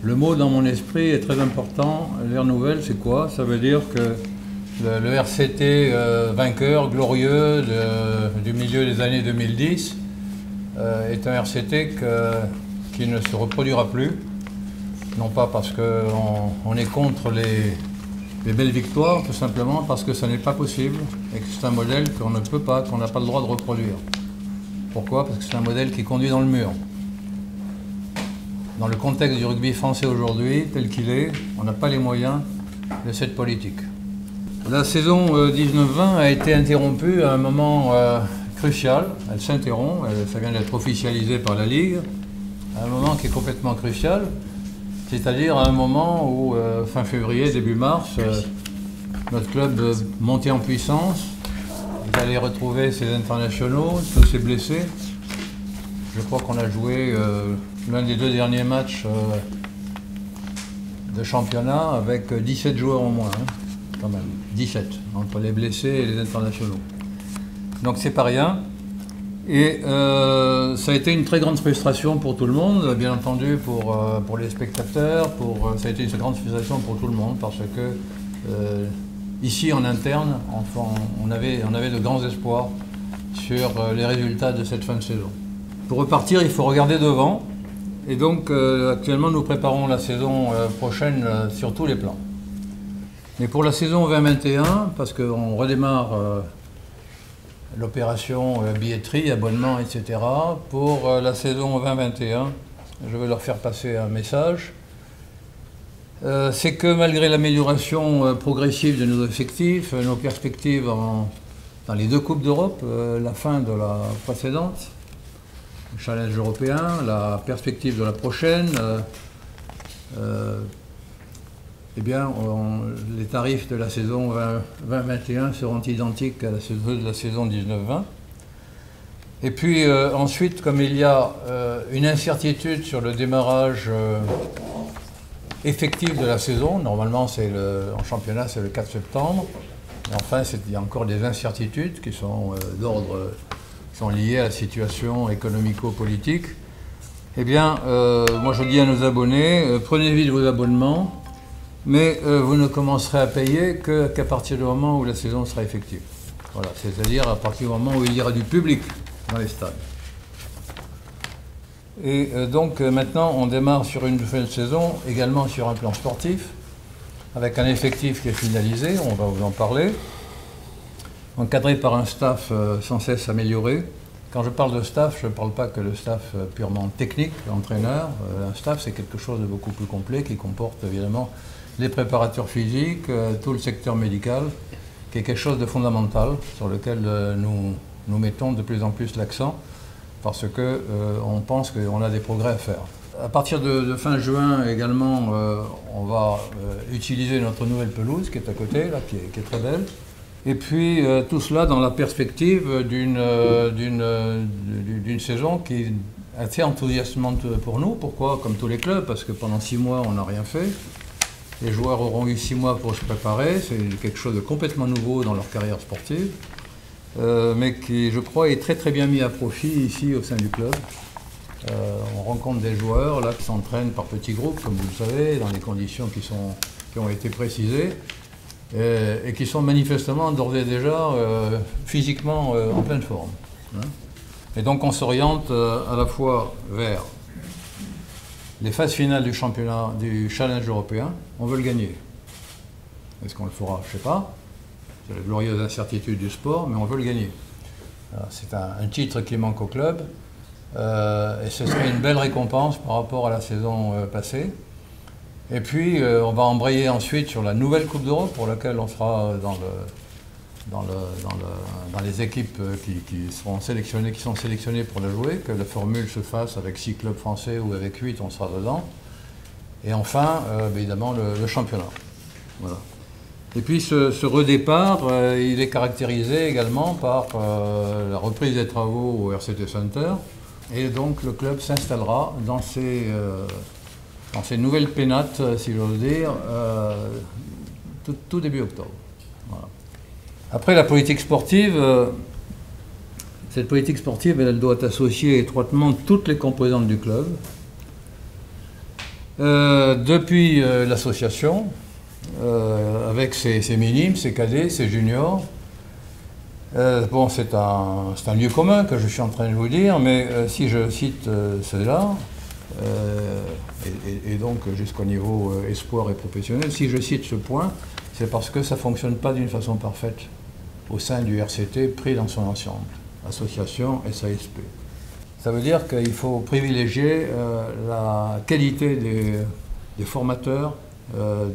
Le mot dans mon esprit est très important. L'ère nouvelle, c'est quoi? Ça veut dire que le RCT vainqueur, glorieux du milieu des années 2010 est un RCT qui ne se reproduira plus. Non pas parce qu'on est contre les belles victoires, tout simplement parce que ça n'est pas possible et que c'est un modèle qu'on ne peut pas, qu'on n'a pas le droit de reproduire. Pourquoi? Parce que c'est un modèle qui conduit dans le mur. Dans le contexte du rugby français aujourd'hui, tel qu'il est, on n'a pas les moyens de cette politique. La saison 19-20 a été interrompue à un moment crucial. Elle s'interrompt, ça vient d'être officialisé par la Ligue, à un moment qui est complètement crucial, c'est-à-dire à un moment où, fin février, début mars, notre club montait en puissance, il allait retrouver ses internationaux, tous ses blessés. Je crois qu'on a joué l'un des 2 derniers matchs de championnat avec 17 joueurs en moins, hein, quand même, 17, entre les blessés et les internationaux. Donc c'est pas rien. Et ça a été une très grande frustration pour tout le monde, bien entendu pour les spectateurs, ça a été une grande frustration pour tout le monde, parce que ici en interne, enfin, on avait de grands espoirs sur les résultats de cette fin de saison. Pour repartir, il faut regarder devant. Et donc, actuellement, nous préparons la saison prochaine sur tous les plans. Mais pour la saison 2021, parce qu'on redémarre l'opération billetterie, abonnement, etc., pour la saison 2021, je vais leur faire passer un message. C'est que malgré l'amélioration progressive de nos effectifs, nos perspectives dans les 2 Coupes d'Europe, la fin de la précédente, le challenge européen, la perspective de la prochaine, eh bien, les tarifs de la saison 2021 seront identiques à ceux de la saison 19-20. Et puis ensuite, comme il y a une incertitude sur le démarrage effectif de la saison, normalement en championnat c'est le 4 septembre, mais enfin il y a encore des incertitudes qui sont sont liées à la situation économico-politique. Eh bien, moi je dis à nos abonnés, prenez vite vos abonnements, mais vous ne commencerez à payer qu'à partir du moment où la saison sera effective. Voilà, c'est-à-dire à partir du moment où il y aura du public dans les stades. Et donc maintenant, on démarre sur une nouvelle saison, également sur un plan sportif, avec un effectif qui est finalisé, on va vous en parler, encadré par un staff sans cesse amélioré. Quand je parle de staff, je ne parle pas que le staff purement technique, l'entraîneur. Un staff, c'est quelque chose de beaucoup plus complet qui comporte évidemment les préparateurs physiques, tout le secteur médical, qui est quelque chose de fondamental sur lequel nous mettons de plus en plus l'accent, parce qu'on pense qu'on a des progrès à faire. À partir de fin juin également, on va utiliser notre nouvelle pelouse qui est à côté, là, qui est très belle. Et puis tout cela dans la perspective d'une saison qui est assez enthousiasmante pour nous. Pourquoi? Comme tous les clubs, parce que pendant 6 mois, on n'a rien fait. Les joueurs auront eu 6 mois pour se préparer. C'est quelque chose de complètement nouveau dans leur carrière sportive, mais qui, je crois, est très très bien mis à profit ici au sein du club. On rencontre des joueurs là qui s'entraînent par petits groupes, comme vous le savez, dans des conditions qui ont été précisées. Et qui sont manifestement d'ores et déjà physiquement en pleine forme. Hein. Et donc on s'oriente à la fois vers les phases finales du championnat, du challenge européen. On veut le gagner. Est-ce qu'on le fera? Je ne sais pas. C'est la glorieuse incertitude du sport, mais on veut le gagner. C'est un titre qui manque au club, et ce serait une belle récompense par rapport à la saison passée. Et puis, on va embrayer ensuite sur la nouvelle Coupe d'Europe pour laquelle on sera dans les équipes qui sont sélectionnées pour la jouer, que la formule se fasse avec 6 clubs français ou avec 8, on sera dedans. Et enfin, évidemment, le championnat. Voilà. Et puis ce redépart, il est caractérisé également par la reprise des travaux au RCT Center. Et donc le club s'installera dans ces nouvelles pénates, si j'ose dire, tout début octobre. Voilà. Après la politique sportive, cette politique sportive, elle doit associer étroitement toutes les composantes du club. Depuis l'association, avec ses minimes, ses cadets, ses juniors. Bon, c'est un lieu commun que je suis en train de vous dire, mais si je cite cela, et donc jusqu'au niveau espoir et professionnel, si je cite ce point, c'est parce que ça ne fonctionne pas d'une façon parfaite au sein du RCT pris dans son ensemble, association SASP. Ça veut dire qu'il faut privilégier la qualité des formateurs,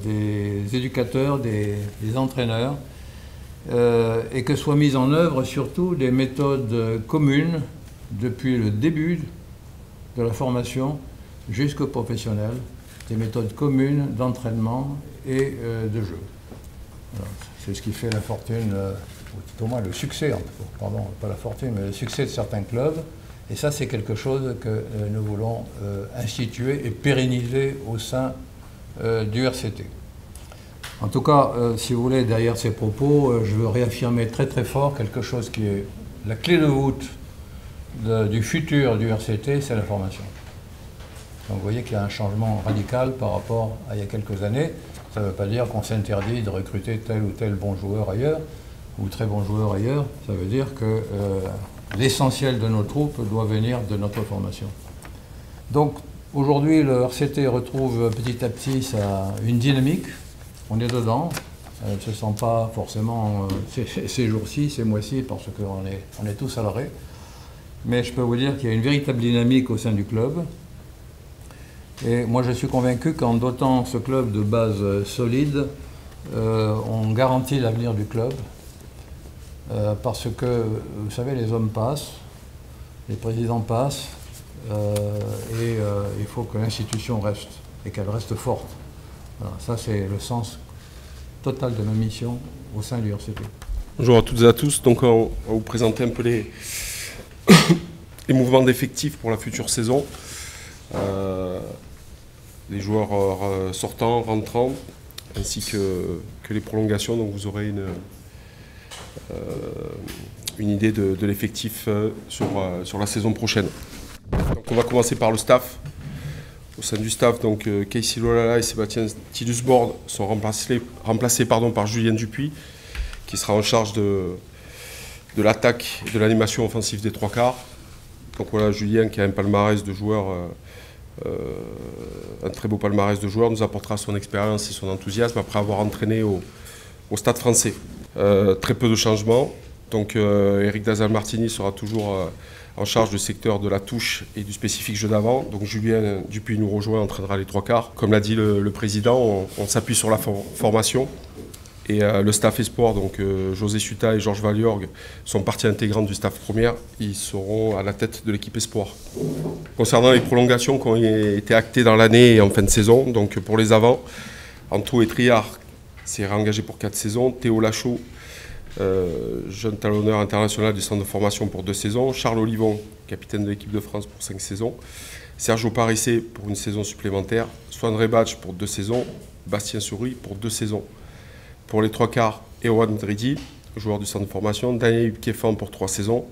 des éducateurs, des entraîneurs, et que soient mises en œuvre surtout des méthodes communes depuis le début de la formation jusqu'au professionnel, des méthodes communes d'entraînement et de jeu. C'est ce qui fait la fortune, ou tout au moins le succès, pardon, pas la fortune, mais le succès de certains clubs. Et ça, c'est quelque chose que nous voulons instituer et pérenniser au sein du RCT. En tout cas, si vous voulez, derrière ces propos, je veux réaffirmer très très fort quelque chose qui est la clé de voûte du futur du RCT, c'est la formation. Donc vous voyez qu'il y a un changement radical par rapport à il y a quelques années. Ça ne veut pas dire qu'on s'interdit de recruter tel ou tel bon joueur ailleurs, ou très bon joueur ailleurs. Ça veut dire que l'essentiel de nos troupes doit venir de notre formation. Donc aujourd'hui, le RCT retrouve petit à petit une dynamique. On est dedans. Elle ne se sent pas forcément ces jours-ci, ces mois-ci, parce qu'on est tous à l'arrêt. Mais je peux vous dire qu'il y a une véritable dynamique au sein du club. Et moi, je suis convaincu qu'en dotant ce club de bases solides, on garantit l'avenir du club. Parce que, vous savez, les hommes passent, les présidents passent, et il faut que l'institution reste, et qu'elle reste forte. Voilà, ça, c'est le sens total de ma mission au sein du RCT. Bonjour à toutes et à tous. Donc, on va vous présenter un peu les mouvements d'effectifs pour la future saison. Les joueurs sortants, rentrants, ainsi que les prolongations. Donc, vous aurez une idée de l'effectif sur la saison prochaine. Donc, on va commencer par le staff. Au sein du staff, donc Casey Lolala et Sébastien Tidusbord sont remplacés par Julien Dupuis, qui sera en charge de l'attaque et de l'animation offensive des trois quarts. Donc voilà, Julien, qui a un palmarès de joueurs, un très beau palmarès de joueurs, nous apportera son expérience et son enthousiasme après avoir entraîné au Stade français. Très peu de changements. Donc Eric Dazal-Martini sera toujours en charge du secteur de la touche et du spécifique jeu d'avant. Donc Julien Dupuis nous rejoint, entraînera les trois quarts. Comme l'a dit le président, on s'appuie sur la formation. Et le staff espoir, donc José Suta et Georges Valiorgue, sont partie intégrante du staff première. Ils seront à la tête de l'équipe espoir. Concernant les prolongations qui ont été actées dans l'année et en fin de saison, donc pour les avants, Anto et Triard s'est réengagé pour 4 saisons. Théo Lachaud, jeune talonneur international du centre de formation pour 2 saisons. Charles Olivon, capitaine de l'équipe de France pour 5 saisons. Sergio Parissé pour une saison supplémentaire. Swan Rebach pour 2 saisons. Bastien Souris pour 2 saisons. Pour les trois quarts, Erwan Dridi, joueur du centre de formation. Daniel Hubkefan pour 3 saisons.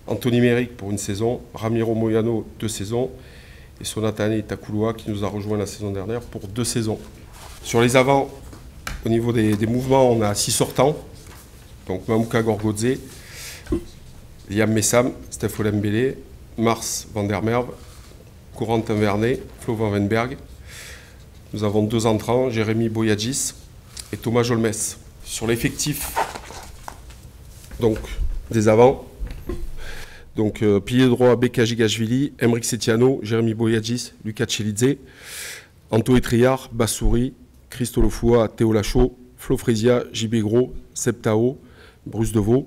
Anthony Méric pour une saison. Ramiro Moyano, 2 saisons. Et Sonatane Takuloa qui nous a rejoint la saison dernière pour 2 saisons. Sur les avants, au niveau des mouvements, on a 6 sortants. Donc Mamouka Gorgodze, Liam Messam, Steph Olembele, Mars van der Merwe, Corentin Vernet, Flo van Wenberg. Nous avons 2 entrants, Jérémy Boyadjis et Thomas Jolmes. Sur l'effectif donc, des avants, donc pilier droit Beka Gigashvili, Emric Setiano, Jérémy Boyadjis, Lucas Tchelidze, Anto Etriard, Bassouri, Christo Lofoua, Théo Lachaud, Flo Frisia, JB Gros, Seb Tao, Bruce Deveau.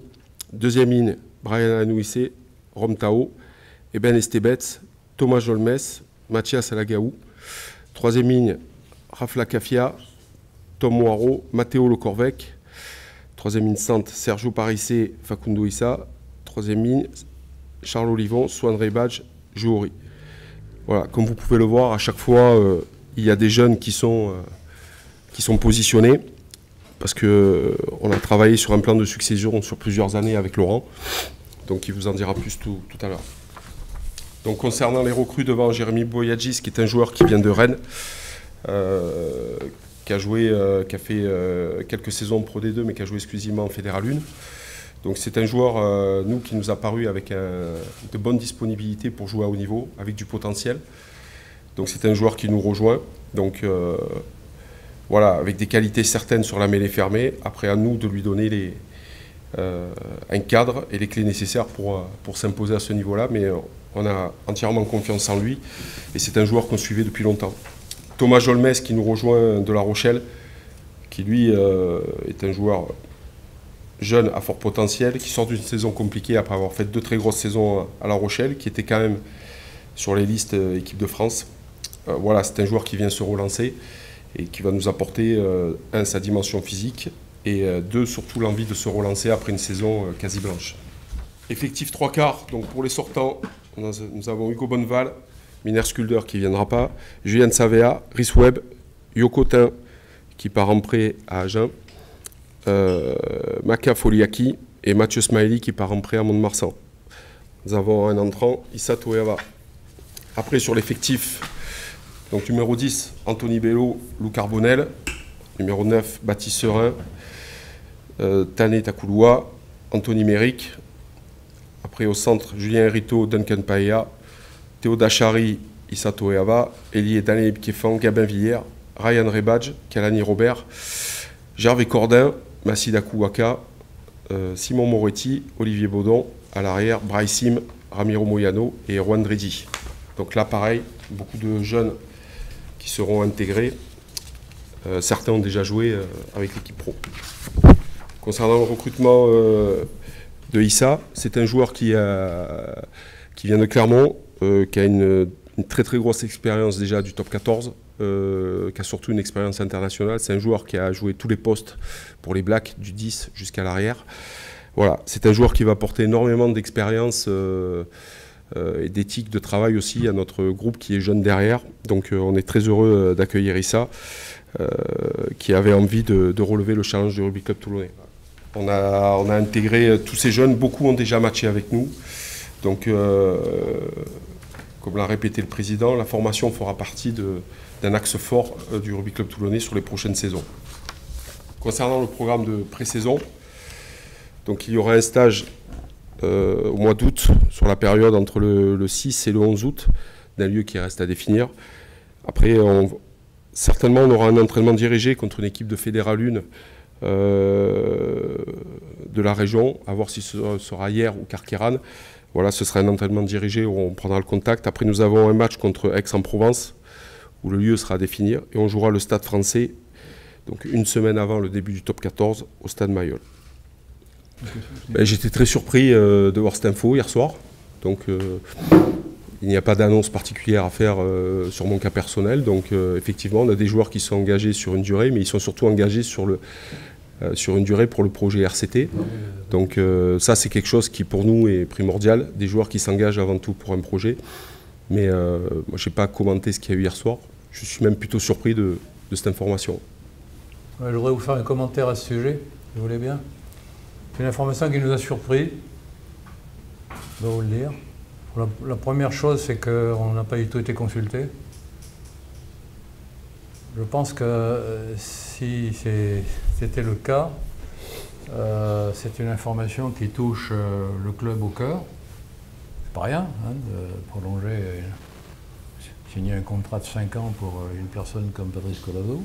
Deuxième ligne, Brian Anouissé, Rom Tao, Eben Estebetz, Thomas Jolmes, Mathias Alagaou. Troisième ligne, Rafla Kafia, Tom Moirot, Matteo Lecorvec. Troisième ligne centre, Sergio Parissé, Facundo Issa. Troisième ligne, Charles Olivon, Swan Rebadge, Jouori. Voilà, comme vous pouvez le voir, à chaque fois, il y a des jeunes qui sont positionnés parce qu'on a travaillé sur un plan de succession sur plusieurs années avec Laurent. Donc il vous en dira plus tout à l'heure. Donc concernant les recrues devant Jérémy Boyadjis, qui est un joueur qui vient de Rennes, qui a fait quelques saisons Pro D2, mais qui a joué exclusivement en Fédéral 1. Donc c'est un joueur, qui nous a paru avec de bonnes disponibilités pour jouer à haut niveau, avec du potentiel. Donc c'est un joueur qui nous rejoint. Donc voilà, avec des qualités certaines sur la mêlée fermée. Après, à nous de lui donner un cadre et les clés nécessaires pour s'imposer à ce niveau-là. Mais on a entièrement confiance en lui et c'est un joueur qu'on suivait depuis longtemps. Thomas Jolmes qui nous rejoint de La Rochelle, qui lui est un joueur jeune à fort potentiel, qui sort d'une saison compliquée après avoir fait 2 très grosses saisons à La Rochelle, qui était quand même sur les listes équipe de France. Voilà, c'est un joueur qui vient se relancer et qui va nous apporter, sa dimension physique et 2, surtout l'envie de se relancer après une saison quasi blanche. Effectif 3/4, donc pour les sortants, nous avons Hugo Bonneval, Miner Skulder qui ne viendra pas, Julien Savea, Rhys Webb, Yokotin qui part en prêt à Agen, Maka Foliaki et Mathieu Smiley qui part en prêt à Mont-de-Marsan. Nous avons un entrant, Issa Toeava. Après sur l'effectif, donc numéro 10, Anthony Bello, Lou Carbonel, numéro 9, Baptiste Serin, Tane Takouloua, Anthony Méric. Après au centre, Julien Rito, Duncan Paella, Théo Dachary, Issa Toeava, Elie et Daniel Kefan, Gabin Villiers, Ryan Rebadge, Kalani Robert, Gervais Cordin, Massida Kouaka, Simon Moretti, Olivier Baudon, à l'arrière, Brysim, Ramiro Moyano et Juan Dridi. Donc là, pareil, beaucoup de jeunes qui seront intégrés. Certains ont déjà joué avec l'équipe pro. Concernant le recrutement de Issa, c'est un joueur qui vient de Clermont, qui a une très très grosse expérience déjà du top 14, qui a surtout une expérience internationale. C'est un joueur qui a joué tous les postes pour les Blacks, du 10 jusqu'à l'arrière. Voilà, c'est un joueur qui va apporter énormément d'expérience et d'éthique de travail aussi à notre groupe qui est jeune derrière. Donc on est très heureux d'accueillir Issa, qui avait envie de relever le challenge du Rugby Club Toulonnais. On a intégré tous ces jeunes, beaucoup ont déjà matché avec nous. Donc comme l'a répété le président, la formation fera partie d'un axe fort du Rugby Club Toulonnais sur les prochaines saisons. Concernant le programme de pré-saison, donc il y aura un stage au mois d'août, sur la période entre le 6 et le 11 août, d'un lieu qui reste à définir. Après, certainement, on aura un entraînement dirigé contre une équipe de Fédéral 1 de la région, à voir si ce sera hier ou Carqueiranne. Voilà, ce sera un entraînement dirigé où on prendra le contact. Après, nous avons un match contre Aix-en-Provence, où le lieu sera à définir, et on jouera le Stade Français, donc une semaine avant le début du top 14, au Stade Mayol. J'étais très surpris de voir cette info hier soir. Donc il n'y a pas d'annonce particulière à faire sur mon cas personnel. Donc effectivement, on a des joueurs qui sont engagés sur une durée, mais ils sont surtout engagés sur une durée pour le projet RCT. Donc ça, c'est quelque chose qui pour nous est primordial. Des joueurs qui s'engagent avant tout pour un projet. Mais moi, je n'ai pas commenté ce qu'il y a eu hier soir. Je suis même plutôt surpris de cette information. Ouais, je voudrais vous faire un commentaire à ce sujet, si vous voulez bien. C'est une information qui nous a surpris, je dois vous le dire. La première chose, c'est qu'on n'a pas du tout été consulté. Je pense que si c'était le cas, c'est une information qui touche le club au cœur. C'est pas rien de prolonger, signer un contrat de 5 ans pour une personne comme Patrice Colazo.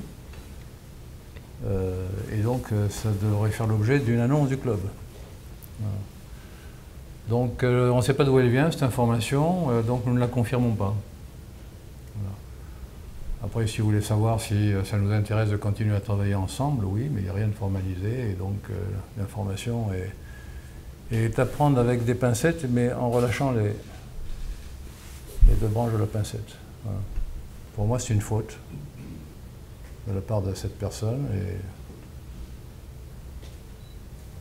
Et donc ça devrait faire l'objet d'une annonce du club. Voilà. Donc on ne sait pas d'où elle vient cette information, donc nous ne la confirmons pas. Voilà. Après, si vous voulez savoir si ça nous intéresse de continuer à travailler ensemble, oui, mais il n'y a rien de formalisé, et donc l'information est à prendre avec des pincettes, mais en relâchant les 2 branches de la pincette. Voilà. Pour moi, c'est une faute. de la part de cette personne et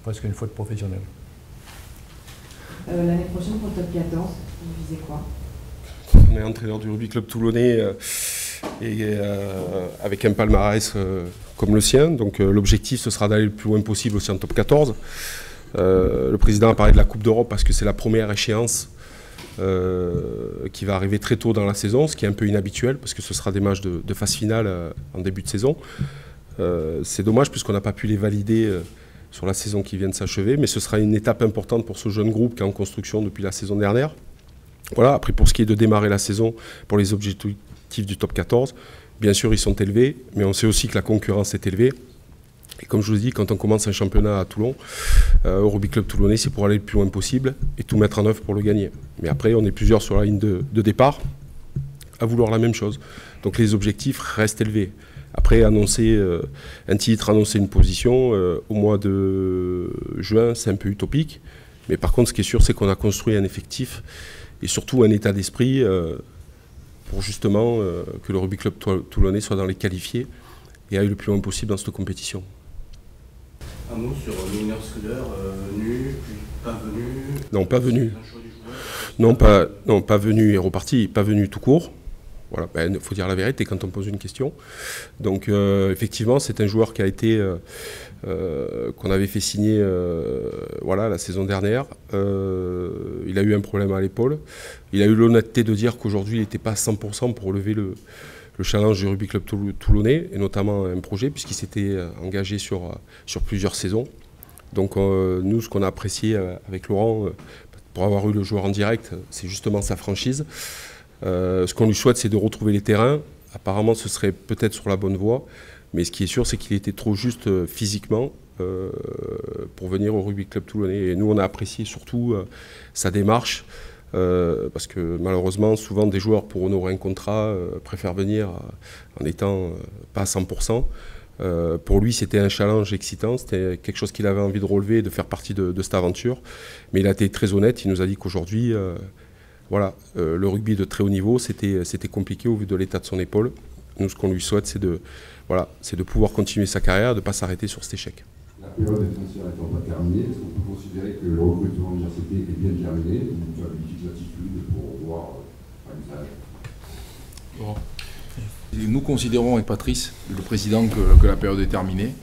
presque une faute professionnelle. L'année prochaine pour le top 14, vous visez quoi? On est entraîneur du Rugby Club Toulonnais avec un palmarès comme le sien. Donc l'objectif, ce sera d'aller le plus loin possible aussi en top 14. Le président a parlé de la Coupe d'Europe parce que c'est la première échéance qui va arriver très tôt dans la saison, ce qui est un peu inhabituel parce que ce sera des matchs de phase finale en début de saison. C'est dommage puisqu'on n'a pas pu les valider sur la saison qui vient de s'achever, mais ce sera une étape importante pour ce jeune groupe qui est en construction depuis la saison dernière. Voilà, après pour ce qui est de démarrer la saison, pour les objectifs du top 14, bien sûr ils sont élevés, mais on sait aussi que la concurrence est élevée. Et comme je vous dis, quand on commence un championnat à Toulon, au Rugby Club Toulonnais, c'est pour aller le plus loin possible et tout mettre en œuvre pour le gagner. Mais après, on est plusieurs sur la ligne de départ à vouloir la même chose. Donc les objectifs restent élevés. Après, annoncer un titre, annoncer une position, au mois de juin, c'est un peu utopique. Mais par contre, ce qui est sûr, c'est qu'on a construit un effectif et surtout un état d'esprit pour justement que le Rugby Club Toulonnais soit dans les qualifiés et aille le plus loin possible dans cette compétition. Un mot sur Minor Scudder, venu, puis pas venu. Non, pas venu. Non, pas venu et reparti, pas venu tout court. Voilà, il faut dire la vérité quand on pose une question. Donc effectivement, c'est un joueur qui a été qu'on avait fait signer voilà, la saison dernière. Il a eu un problème à l'épaule. Il a eu l'honnêteté de dire qu'aujourd'hui, il n'était pas à 100% pour relever le challenge du Rugby Club Toulonnais, et notamment un projet, puisqu'il s'était engagé sur plusieurs saisons. Donc nous, ce qu'on a apprécié avec Laurent, pour avoir eu le joueur en direct, c'est justement sa franchise. Ce qu'on lui souhaite, c'est de retrouver les terrains. Apparemment, ce serait peut-être sur la bonne voie, mais ce qui est sûr, c'est qu'il était trop juste physiquement pour venir au Rugby Club Toulonnais. Et nous, on a apprécié surtout sa démarche, parce que malheureusement, souvent, des joueurs, pour honorer un contrat, préfèrent venir en étant pas à 100%. Pour lui, c'était un challenge excitant, c'était quelque chose qu'il avait envie de relever, de faire partie de cette aventure. Mais il a été très honnête, il nous a dit qu'aujourd'hui, voilà, le rugby de très haut niveau, c'était compliqué au vu de l'état de son épaule. Nous, ce qu'on lui souhaite, c'est de pouvoir continuer sa carrière, de ne pas s'arrêter sur cet échec. La période des transferts étant pas terminée, est-ce qu'on peut considérer que le recrutement de l'université est bien terminé ou vous avez une petite latitude pour voir un usage? Bon. Nous considérons avec Patrice, le président, que la période est terminée.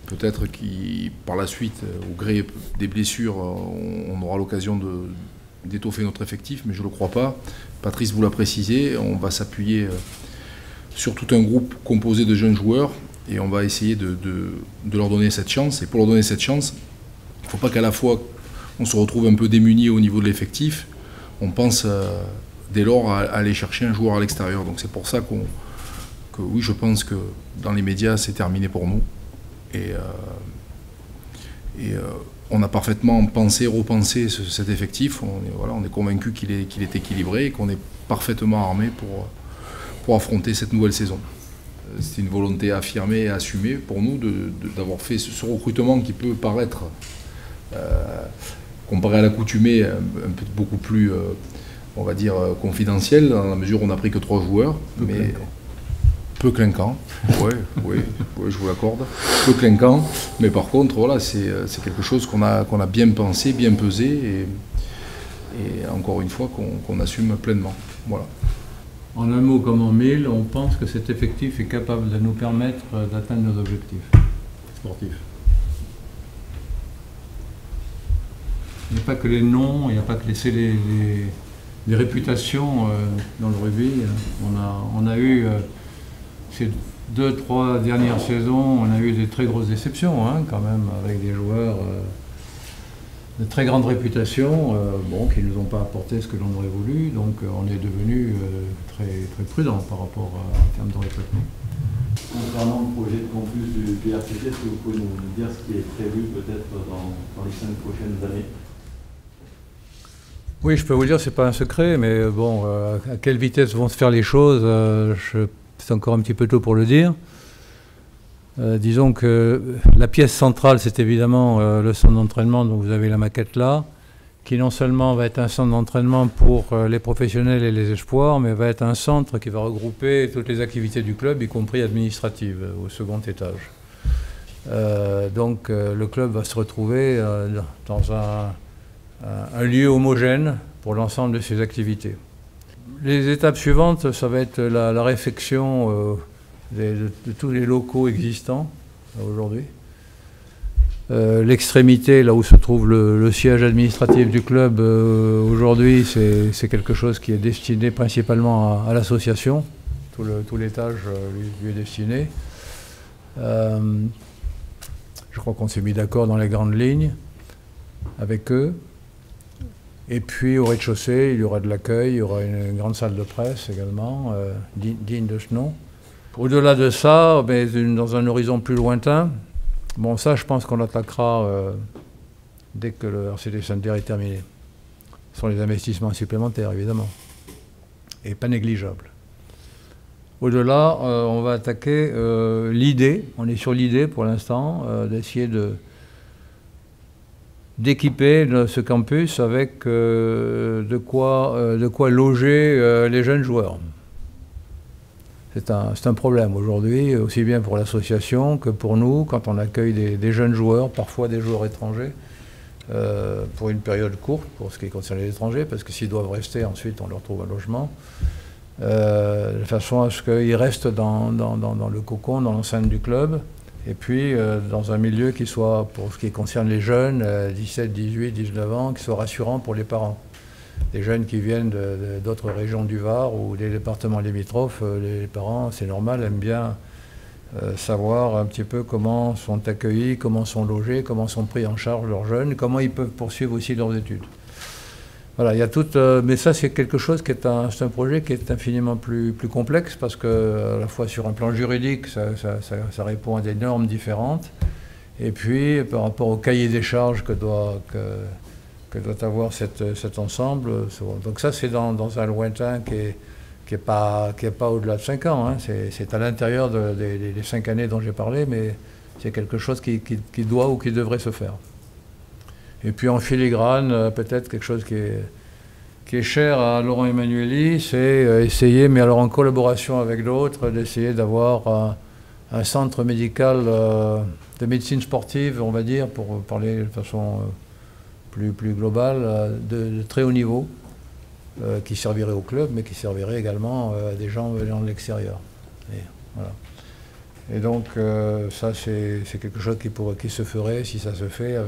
Peut-être qu'il, par la suite, au gré des blessures, on aura l'occasion d'étoffer notre effectif, mais je ne le crois pas. Patrice vous l'a précisé, on va s'appuyer sur tout un groupe composé de jeunes joueurs et on va essayer de leur donner cette chance. Et pour leur donner cette chance, il ne faut pas qu'à la fois on se retrouve un peu démunis au niveau de l'effectif. On pense dès lors à aller chercher un joueur à l'extérieur. Donc c'est pour ça que oui, je pense que dans les médias, c'est terminé pour nous. Et on a parfaitement pensé, repensé cet effectif. On est convaincu qu'il est équilibré et qu'on est parfaitement armé pour affronter cette nouvelle saison. C'est une volonté affirmée et assumée pour nous d'avoir fait ce recrutement qui peut paraître, comparé à l'accoutumée, beaucoup plus, on va dire, confidentiel, dans la mesure où on n'a pris que 3 joueurs. Peu clinquant, oui, je vous l'accorde, peu clinquant, mais par contre, voilà, c'est quelque chose qu'on a bien pensé, bien pesé, et encore une fois, qu'on assume pleinement. Voilà. En un mot comme en mille, on pense que cet effectif est capable de nous permettre d'atteindre nos objectifs sportifs. Il n'y a pas que les noms, il n'y a pas que les réputations dans le rugby. On a eu... Ces 2-3 dernières saisons, on a eu des très grosses déceptions, hein, quand même, avec des joueurs de très grande réputation, qui ne nous ont pas apporté ce que l'on aurait voulu. Donc on est devenu très, très prudent par rapport en termes de recrutement. Concernant le projet de campus du PRCT, est-ce que vous pouvez nous dire ce qui est prévu peut-être dans les 5 prochaines années? Oui, je peux vous dire, c'est pas un secret, mais bon, à quelle vitesse vont se faire les choses, c'est encore un petit peu tôt pour le dire. Disons que la pièce centrale, c'est évidemment le centre d'entraînement, donc vous avez la maquette là. qui non seulement va être un centre d'entraînement pour les professionnels et les espoirs, mais va être un centre qui va regrouper toutes les activités du club, y compris administratives, au second étage. Donc le club va se retrouver dans un lieu homogène pour l'ensemble de ses activités. Les étapes suivantes, ça va être la réfection de tous les locaux existants aujourd'hui. L'extrémité, là où se trouve le siège administratif du club aujourd'hui, c'est quelque chose qui est destiné principalement à l'association. Tout l'étage lui est destiné. Je crois qu'on s'est mis d'accord dans les grandes lignes avec eux. Et puis au rez-de-chaussée, il y aura de l'accueil, il y aura une grande salle de presse également, digne de ce nom. Au-delà de ça, dans un horizon plus lointain, bon, ça, je pense qu'on l'attaquera dès que le RCT Santerre est terminé. Ce sont les investissements supplémentaires, évidemment, et pas négligeables. Au-delà, on va attaquer l'idée, on est sur l'idée pour l'instant, d'essayer d'équiper ce campus avec de quoi loger les jeunes joueurs. C'est un problème aujourd'hui, aussi bien pour l'association que pour nous, quand on accueille des jeunes joueurs, parfois des joueurs étrangers, pour une période courte, pour ce qui concerne les étrangers, parce que s'ils doivent rester, ensuite on leur trouve un logement, de façon à ce qu'ils restent dans le cocon, dans l'enceinte du club, et puis dans un milieu qui soit, pour ce qui concerne les jeunes, 17, 18, 19 ans, qui soit rassurant pour les parents. Des jeunes qui viennent d'autres régions du Var ou des départements limitrophes, les parents, c'est normal, aiment bien savoir un petit peu comment sont accueillis, comment sont logés, comment sont pris en charge leurs jeunes, comment ils peuvent poursuivre aussi leurs études. Voilà, il y a tout, mais ça c'est quelque chose qui est un projet qui est infiniment plus complexe parce que à la fois sur un plan juridique, ça répond à des normes différentes, et puis par rapport au cahier des charges que doit avoir cet ensemble. Donc ça, c'est dans un lointain qui est pas au-delà de 5 ans. Hein. C'est à l'intérieur des 5 années dont j'ai parlé, mais c'est quelque chose qui doit ou qui devrait se faire. Et puis en filigrane, peut-être quelque chose qui est cher à Laurent Emmanuelli, c'est essayer, mais alors en collaboration avec d'autres, d'essayer d'avoir un centre médical de médecine sportive, on va dire, pour parler de façon plus global, de très haut niveau, qui servirait au club, mais qui servirait également à des gens venant de l'extérieur. Voilà. Et donc, ça, c'est quelque chose qui se ferait, si ça se fait,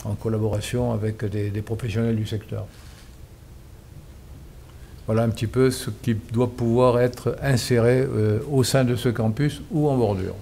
en collaboration avec des professionnels du secteur. Voilà un petit peu ce qui doit pouvoir être inséré au sein de ce campus ou en bordure.